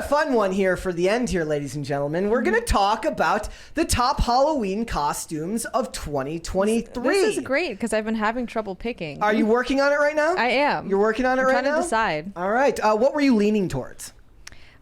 fun one here for the end here, ladies and gentlemen. We're going to talk about the top Halloween costumes of 2023. This is great because I've been having trouble picking. Are you working on it right now? I am. You're working on it right now? I'm trying to decide. All right. What were you leaning towards?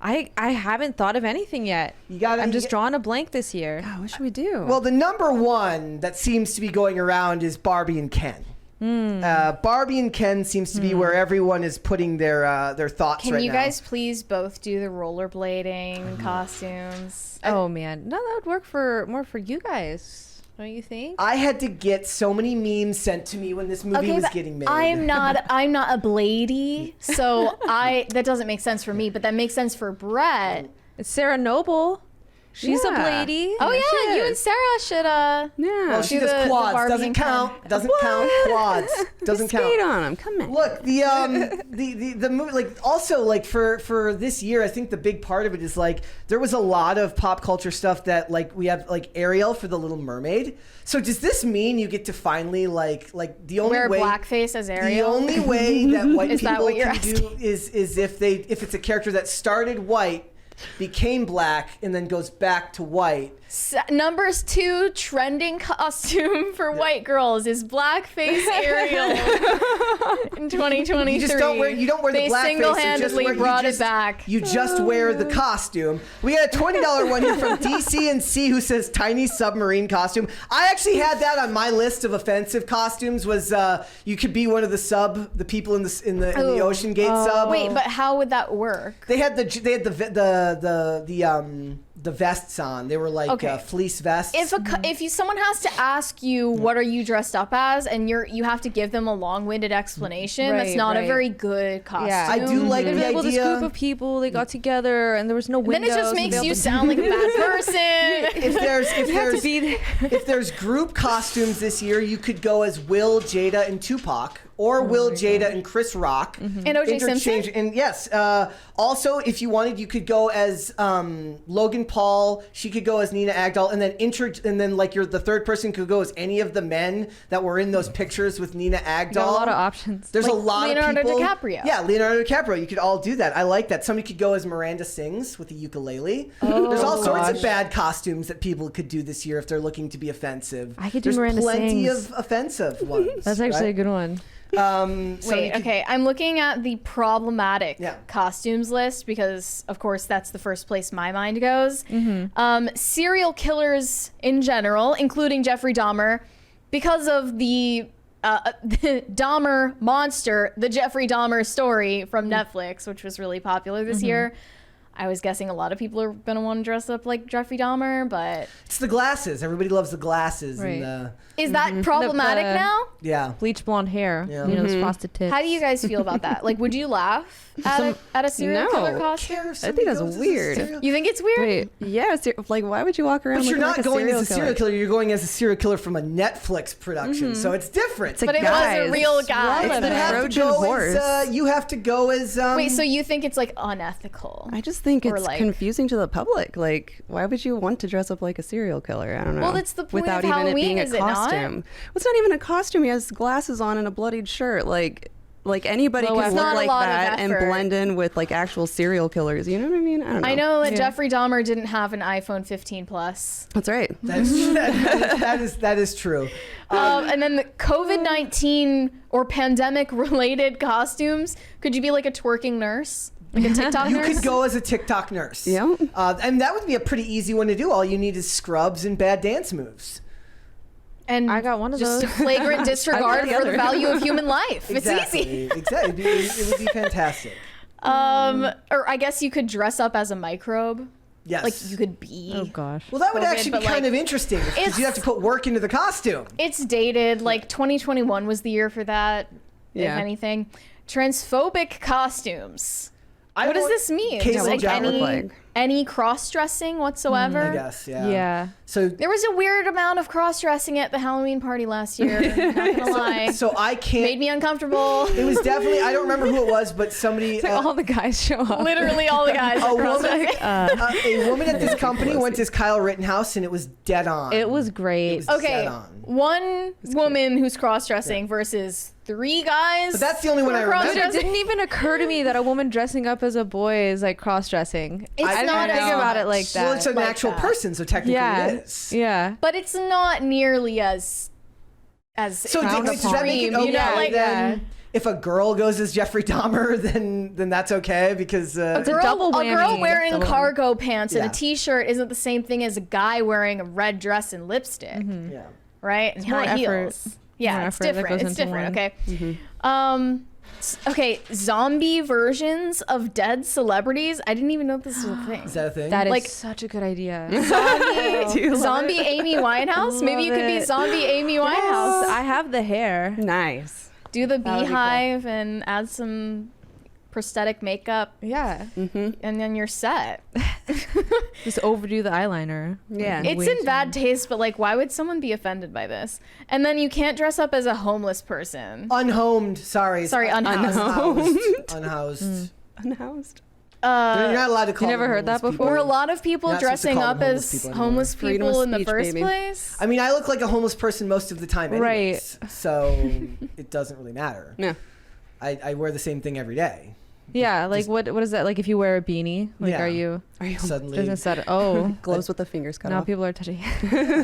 I haven't thought of anything yet. I'm just drawing a blank this year. God, what should we do? Well, the number one that seems to be going around is Barbie and Ken. Barbie and Ken seems to be where everyone is putting their thoughts right now. Can you guys please both do the rollerblading costumes? Oh man, no, that would work more for you guys, don't you think? I had to get so many memes sent to me when this movie was getting made. I'm not a bladey, so that doesn't make sense for me, but that makes sense for Brett. It's Sarah Noble. She's a bladey. Oh yeah, she you is. and Sarah should Yeah. Well, she do does the quads. Barbie Doesn't and count. Ken. Doesn't count. Quads. Doesn't count. Skate on them. Come on. Look, the movie, like, also, like, for this year, I think the big part of it is, like, there was a lot of pop culture stuff that, like, we have, like, Ariel for The Little Mermaid. So does this mean you get to finally, like the only Wear way blackface as Ariel? The only way that white Is that people what you're can do is if it's a character that started white, became black, and then goes back to white. Numbers 2 trending costume for white girls is blackface Ariel in 2023. You just don't wear the blackface. They single-handedly brought it back. You just wear the costume. We got a $20 one here from DCNC who says tiny submarine costume. I actually had that on my list of offensive costumes. Was you could be one of the people in the Ocean Gate sub. Wait, but how would that work? They had the vests on. They were like fleece vests. If someone has to ask you what are you dressed up as, and you have to give them a long-winded explanation, that's not a very good costume. Yeah. I do like the idea. Well, this group of people, they got together and there was no windows. Then it just makes you sound like a bad person. If there's group costumes this year, you could go as Will, Jada, and Tupac. Or Will, Jada, and Chris Rock. And O.J. Simpson? And yes. Also, if you wanted, you could go as Logan Paul. She could go as Nina Agdal. And then like the third person could go as any of the men that were in those pictures with Nina Agdal. Got a lot of options. There's a lot Leonardo of people. DiCaprio. Yeah, Leonardo DiCaprio. You could all do that. I like that. Somebody could go as Miranda Sings with a ukulele. There's all sorts of bad costumes that people could do this year if they're looking to be offensive. I could do There's Miranda plenty Sings. of offensive ones. That's actually a good one. I'm looking at the problematic Yeah. costumes list because, of course, that's the first place my mind goes. Serial killers in general, including Jeffrey Dahmer, because of the Dahmer monster, the Jeffrey Dahmer story from Netflix, which was really popular this year. I was guessing a lot of people are going to want to dress up like Jeffrey Dahmer, but... It's the glasses. Everybody loves the glasses. Right. And the, Is that problematic now? yeah. Bleach blonde hair. Yeah. You know, those frosted tips. How do you guys feel about that? Like, would you laugh at a serial No. killer costume? I think that's weird. You think it's weird? Wait, yeah, like why would you walk around But you're looking not like going a as a serial killer. You're going as a serial killer from a Netflix production. So it's different. It's a But it guy. was a real guy. It's You the have to Trojan go horse. as, you have to go as... Wait, so you think it's like unethical? I just think Or, it's like- confusing to the public. Like, why would you want to dress up like a serial killer? I don't know. Well, that's the point Without of even Halloween, it being is a it not? costume. Well, it's not even a costume. He has glasses on and a bloodied shirt. Like anybody Well, can it's look not a like lot of that and effort. blend in with like actual serial killers. You know what I mean? I don't know. I know that Yeah. Jeffrey Dahmer didn't have an iPhone 15 Plus. That's right. that is true. And then the COVID-19 or pandemic-related costumes. Could you be like a twerking nurse? Like a TikTok You nurse? could go as a TikTok nurse. Yeah. And that would be a pretty easy one to do. All you need is scrubs and bad dance moves. And I got one of just those. a flagrant disregard the for the other. value of human life. It's easy. Exactly. It would be fantastic. Or I guess you could dress up as a microbe. Yes. Like you could be. Oh gosh. Well, that would COVID, actually be but, kind like, of interesting because it's- you have to put work into the costume. It's dated. Like 2021 was the year for that. Yeah. If anything, transphobic costumes. I What does want this mean? Caitlyn Like Jenner. any cross-dressing whatsoever? I guess, yeah. Yeah. So There was a weird amount of cross-dressing at the Halloween party last year. Not gonna lie. so I can't. Made me uncomfortable. It was definitely, I don't remember who it was, but somebody. It's like all the guys show up. Literally all the guys. a were woman, cross-dressing. A woman at this company went as Kyle Rittenhouse, and it was dead on. It was great. It was Okay, dead on. one woman who's cross-dressing versus 3 guys. But that's the only one I remember. Dude, it didn't even occur to me that a woman dressing up as a boy is like cross-dressing. It's I not didn't think as about it much. like that. Well, it's an like actual that. person, so technically yeah, it is. yeah. But it's not nearly as So Frowned does that make it extreme, okay you know, like then? If a girl goes as Jeffrey Dahmer, then that's okay because It's a girl, double a girl whammy. wearing Double whammy. cargo pants and Yeah. a t-shirt isn't the same thing as a guy wearing a red dress and lipstick, yeah. right? And more high effort. heels. Yeah, More it's effort that different. goes It's into different. one. Okay. Okay, zombie versions of dead celebrities. I didn't even know this was a thing. Is that a thing? That is Like- such a good idea. Zombie Amy Winehouse. Maybe you Love could be it. zombie Amy Winehouse. I have the hair. Nice. Do the That would be cool. beehive and add some prosthetic makeup, Yeah. and then you're set. Just overdo the eyeliner. Yeah. It's Way in too bad taste, but like, why would someone be offended by this? And then you can't dress up as a homeless person. Unhomed. Sorry. Sorry, unhoused. Unhoused. Unhoused. You're not allowed to call. never them heard that homeless people. before? Were a lot of people You're not supposed to dressing call up them as homeless people anymore. homeless Freedom people of in the speech, first baby. place? I mean, I look like a homeless person most of the time, anyways, Right. so it doesn't really matter. Yeah. I wear the same thing every day. Yeah, like what is that like if you wear a beanie? Like Yeah. are you Are you Suddenly, doesn't set oh glows with the fingers cut now off? people are touching.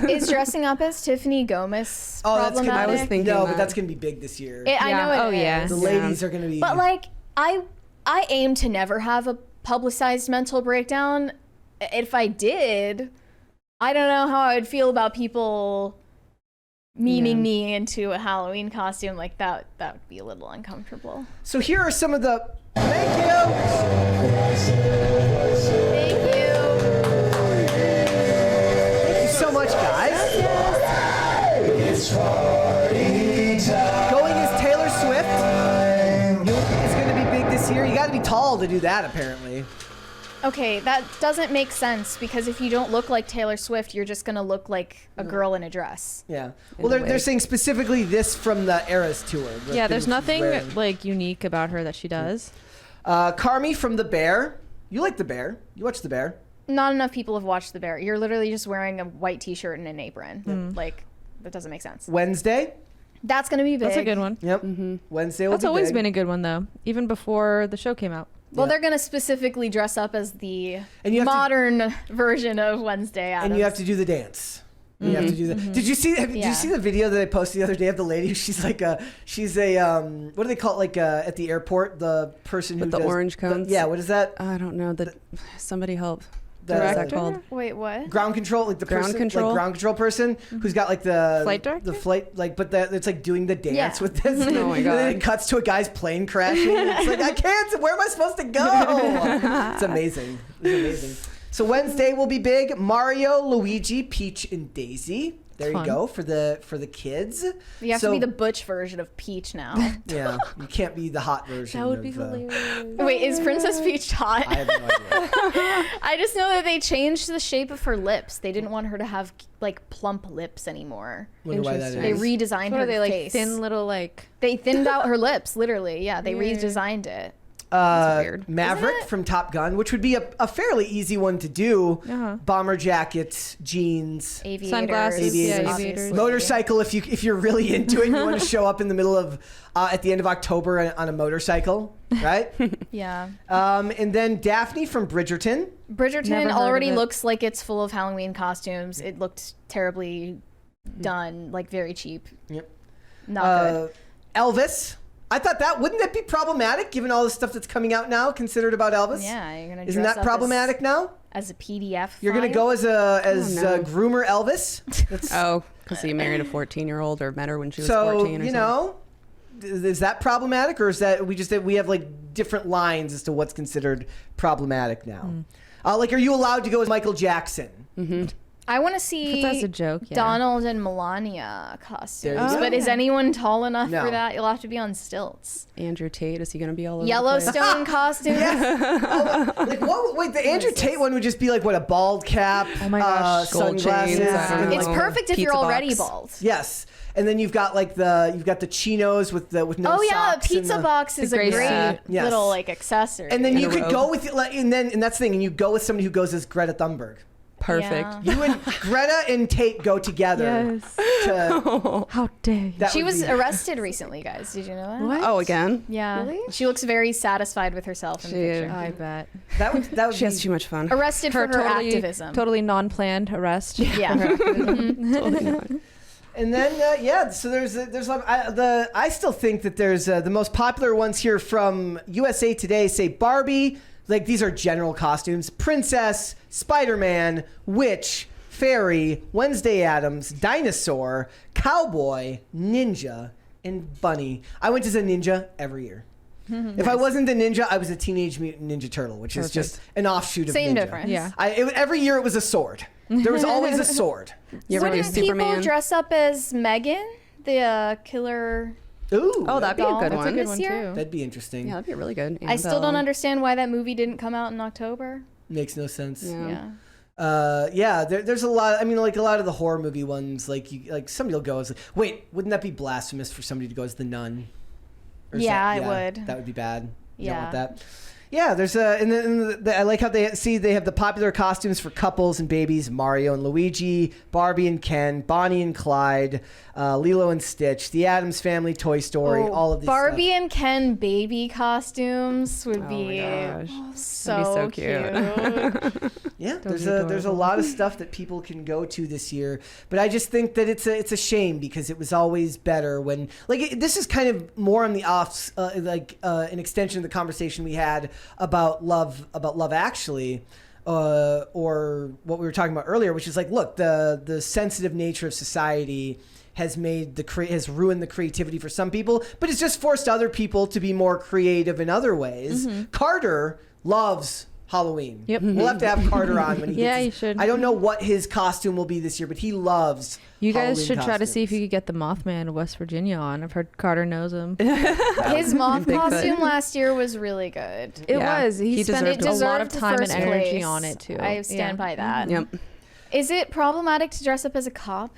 Is dressing up as Tiffany Gomez oh, that's gonna, problematic? I was thinking no, but that. that's gonna be big this year. I Yeah. know it Oh, yeah. is. The ladies are gonna be. But like, I aim to never have a publicized mental breakdown. If I did, I don't know how I would feel about people memeing me into a Halloween costume like that. That would be a little uncomfortable. So here are some of the. Thank you. Thank you. Thank you so much, guys. Going as Taylor Swift is going to be big this year. You got to be tall to do that, apparently. Okay, that doesn't make sense because if you don't look like Taylor Swift, you're just gonna look like a girl in a dress. Yeah. Well, they're saying specifically this from the Eras tour. the Yeah, thing there's she's nothing wearing. like unique about her that she does. Carmi from The Bear. You like The Bear. You watch The Bear. Not enough people have watched The Bear. You're literally just wearing a white t-shirt and an apron. Like, that doesn't make sense. Wednesday. That's gonna be big. That's a good one. Yep. Wednesday will That's be always big. been a good one though, even before the show came out. Well, Yeah. they're gonna specifically dress up as the And you have to- modern version of Wednesday Addams. And you have to do the dance. You have to do that. Did you see? Did Yeah. you see the video that I posted the other day of the lady? She's like she's a what do they call it? Like at the airport, the person who With the does orange cones? yeah, what is that? I don't know. Somebody help. The What is that called? Wait, what? ground control, like the Ground person, control? like ground control person who's got like the Flight director? the flight, like, but it's like doing the dance Yeah. with this. Oh my And then God. it cuts to a guy's plane crashing. And it's like I can't. Where am I supposed to go? It's amazing. It's amazing. So Wednesday will be big. Mario, Luigi, Peach, and Daisy. There you Fun. go for the kids. You have So- to be the butch version of Peach now. Yeah, you can't be the hot version. That would be of, hilarious. Wait, is Princess Peach hot? I have no idea. I just know that they changed the shape of her lips. They didn't want her to have like plump lips anymore. Wonder why that They is. redesigned What her are they like face. thin little like They thinned out her lips, literally. Yeah, they Weird. redesigned it. weird. Maverick Isn't it? from Top Gun, which would be a fairly easy one to do. Uh-huh. Bomber jackets, jeans, Aviators. Sunglasses, Aviators. yeah, obviously. aviators. motorcycle. If you're really into it, and you want to show up in the middle of at the end of October on a motorcycle, right? Yeah. And then Daphne from Bridgerton. Never Bridgerton heard already of it. looks like it's full of Halloween costumes. It looked terribly done, like very cheap. Yep. Not good. Elvis. I thought wouldn't that be problematic given all the stuff that's coming out now considered about Elvis? Yeah, you're gonna. Isn't dress that up problematic now? as a PDF? You're gonna file? go as no. groomer Elvis. That's, Oh, because he married a 14-year-old or met her when she was so 14 or you something. know, is that problematic, or is that we have like different lines as to what's considered problematic now? Like, are you allowed to go as Michael Jackson? I want to see that's a joke. Yeah. Donald and Melania costumes, There you go. but is anyone tall enough No. for that? You'll have to be on stilts. Andrew Tate, is he going to be all over the Yellowstone costumes. Like, what? Wait, the Andrew Tate one would just be like what, a bald cap, Oh my gosh. Gold sunglasses. chains, and, It's like, perfect if Pizza you're already box. bald. yes. and then you've got the chinos with no Oh yeah, socks. pizza box is a gray great suit. Yes. little like accessory. And then you a could robe. go with and that's the thing, and you go with somebody who goes as Greta Thunberg. Perfect. Yeah. You and Greta and Tate go together. Yes. To, How dare you? that She would was be- arrested recently, guys. Did you know that? What? Oh, again? Yeah. Really? She looks very satisfied with herself in the She- picture. I bet. That would She be has too much fun. Arrested for her activism. Totally non-planned arrest. Yeah. Totally not. And then so there's I still think that there's the most popular ones here from USA Today say Barbie, like these are general costumes, princess, Spider-Man, witch, fairy, Wednesday Addams, dinosaur, cowboy, ninja, and bunny. I went as a ninja every year. If I wasn't a ninja, I was a Teenage Mutant Ninja Turtle, which is just an offshoot of Same ninja. difference. Yeah. Every year it was a sword. There was always a sword. You ever do Wouldn't people Superman? dress up as Megan, the killer? Ooh, Oh, that'd be a doll? good That's a one. good This one year? too. that'd be interesting. Yeah, that'd be really good. I still don't understand why that movie didn't come out in October. Makes no sense. Yeah. Yeah. There's a lot. I mean, like a lot of the horror movie ones, like somebody will go as wait, wouldn't that be blasphemous for somebody to go as the nun? Or is Yeah, I would. That would be bad. You don't want Yeah. that. Yeah, there's I like how they have the popular costumes for couples and babies: Mario and Luigi, Barbie and Ken, Bonnie and Clyde, Lilo and Stitch, the Addams Family, Toy Story, all of these. Barbie stuff. and Ken baby costumes would Oh be my gosh. so, so cute. Yeah, Those there's are a adorable. lot of stuff that people can go to this year, but I just think that it's a shame because it was always better when this is kind of more on the offs, an extension of the conversation we had about Love Actually, or what we were talking about earlier, which is like, look, the sensitive nature of society has has ruined the creativity for some people, but it's just forced other people to be more creative in other ways. Carter loves Halloween. Yep. We'll have to have Carter on when he Yeah, gets you should. I don't know what his costume will be this year, but he loves You guys Halloween should try to see if costumes. you could get the Mothman of West Virginia on. I've heard Carter knows him. His moth Bigfoot. costume last year was really good. It Yeah, was. He he spent deserved a it. lot of Deserved the time and first energy place. on it too. I stand by that. Yep. Is it problematic to dress up as a cop?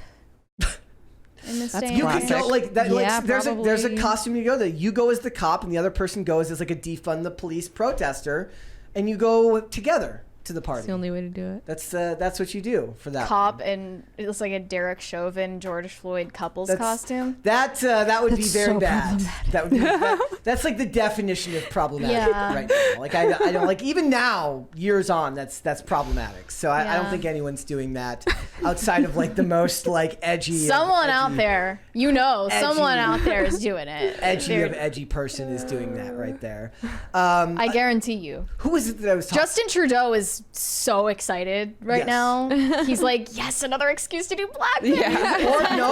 In this That's day and You age? could go like that. Yeah, Like, there's a probably. costume you go that you go as the cop and the other person goes as like a defund the police protester, and you go together to the party. It's the only way to do it. That's what you do for that. Cop, and it looks like a Derek Chauvin, George Floyd couples That's- costume. That would be That's very so bad. That would be that's like the definition of problematic Yeah. right now. Like I don't like even now years on that's problematic. So I don't Yeah. think anyone's doing that outside of like the most like edgy. Someone out there, someone Edgy. out there is doing it. edgy person is doing that right there. I guarantee you. Who was it that I was talking? Justin Trudeau is so excited right Yes. now. He's like, yes, another excuse to do blackface.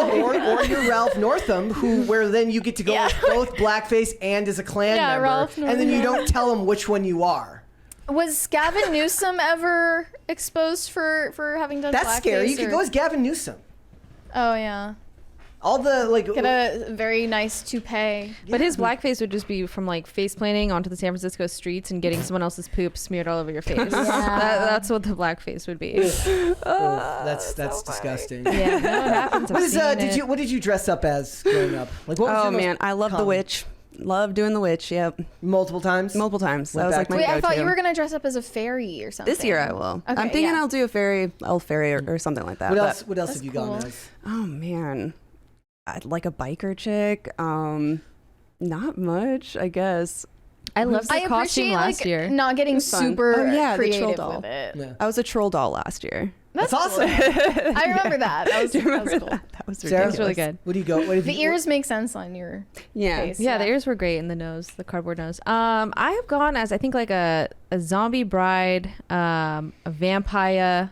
or you're Ralph Northam, where then you get to go Yeah. as both blackface and as a Klan Yeah, member, Ralph and then you Northam. don't tell them which one you are. Was Gavin Newsom ever exposed for having done That's blackface? scary. You could or- go as Gavin Newsom. Oh yeah, All the like. get a very nice toupee. But his blackface would just be from like face planting onto the San Francisco streets and getting someone else's poop smeared all over your face. That's what the blackface would be. That's disgusting. Yeah, no, it happens. I've What is seen it. what did you dress up as growing up? Like what was Oh your most man, I love the common? witch. Love doing the witch. Yep, Multiple times. multiple times. Went That was back like my Wait, go-to. I thought you were gonna dress up as a fairy or something. This year I will. I'm Okay, thinking yeah. I'll do a fairy, elf fairy, or something like that. What but- else? What else That's have you gone cool. as? Oh man, I'd like a biker chick. Not much, I guess. I loved the I costume appreciate last like year. not getting was fun. super Oh, yeah, the troll creative doll. with it. Yeah. I was a troll doll last year. That's awesome. I remember that. That was, Do you that remember was cool. that? That was Sarah? ridiculous. It was really good. What do you go? What have The you, ears make sense on your Yeah. face. Yeah, the ears were great, and the nose, the cardboard nose. I have gone as I think like a zombie bride, a vampire.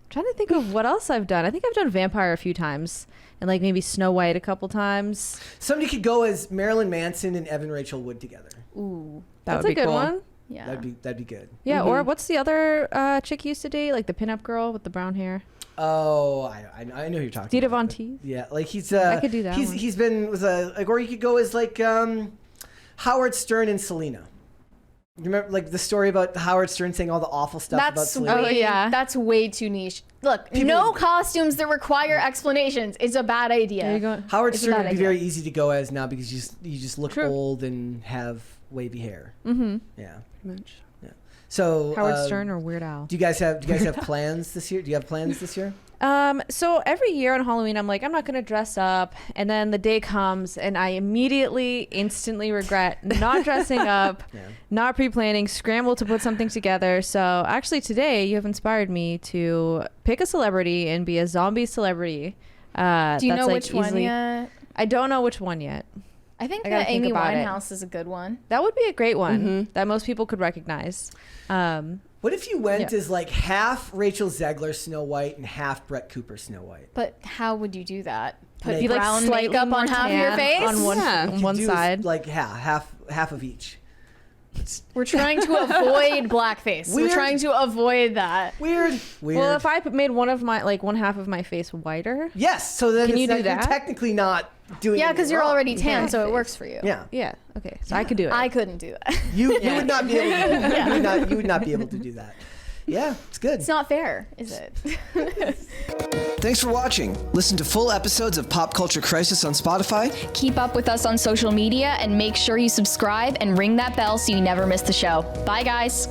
Trying to think of what else I've done. I think I've done vampire a few times, and like maybe Snow White a couple times. Somebody could go as Marilyn Manson and Evan Rachel Wood together. Ooh. That That's would a be good cool. one. Yeah. That'd be good. Yeah, or what's the other chick you used to date, like the pinup girl with the brown hair? Oh, I know who you're talking Dita about. Von but- Teese? Yeah, like he's I could do that one. He's been with like, or you could go as like Howard Stern and Selena. You remember like the story about Howard Stern saying all the awful stuff about That's slavery? way, yeah. that's way too niche. Look, no costumes that require explanations is a bad idea. There you go. Howard It's a Stern bad would be idea. very easy to go as now because you just look True. old and have wavy hair. Mm-hmm. Yeah. Pretty much. So Howard Stern or Weird Al? Do you guys have plans this year? Do you have plans this year? So every year on Halloween, I'm like, I'm not gonna dress up, and then the day comes, and I immediately, instantly regret not dressing up, Yeah. not pre-planning, scramble to put something together. So actually, today you have inspired me to pick a celebrity and be a zombie celebrity. Do you know like which one easily- yet? I don't know which one yet. I think I gotta that think Amy about it. Winehouse is a good one. That would be a great one that most people could recognize. What if you went Yeah. as like half Rachel Zegler Snow White and half Brett Cooper Snow White? But how would you do that? Put Make- Be, like, brown slightly makeup more on half of your tan face? on one Yeah. on You one do side. like half of each. It's We're trying to avoid blackface. Weird. We're trying to avoid that. weird. Well, if I made one half of my face whiter, yes, so then Can it's you do not- you're that? technically not doing. Yeah, anything because you're wrong. already tan, so it Blackface. works for you. Yeah, yeah, okay, so I could do it. I couldn't do that. you would not be able. To, you would not be able to do that. Yeah, it's good. It's not fair, is it? Thanks for watching. Listen to full episodes of Pop Culture Crisis on Spotify. Keep up with us on social media and make sure you subscribe and ring that bell so you never miss the show. Bye, guys.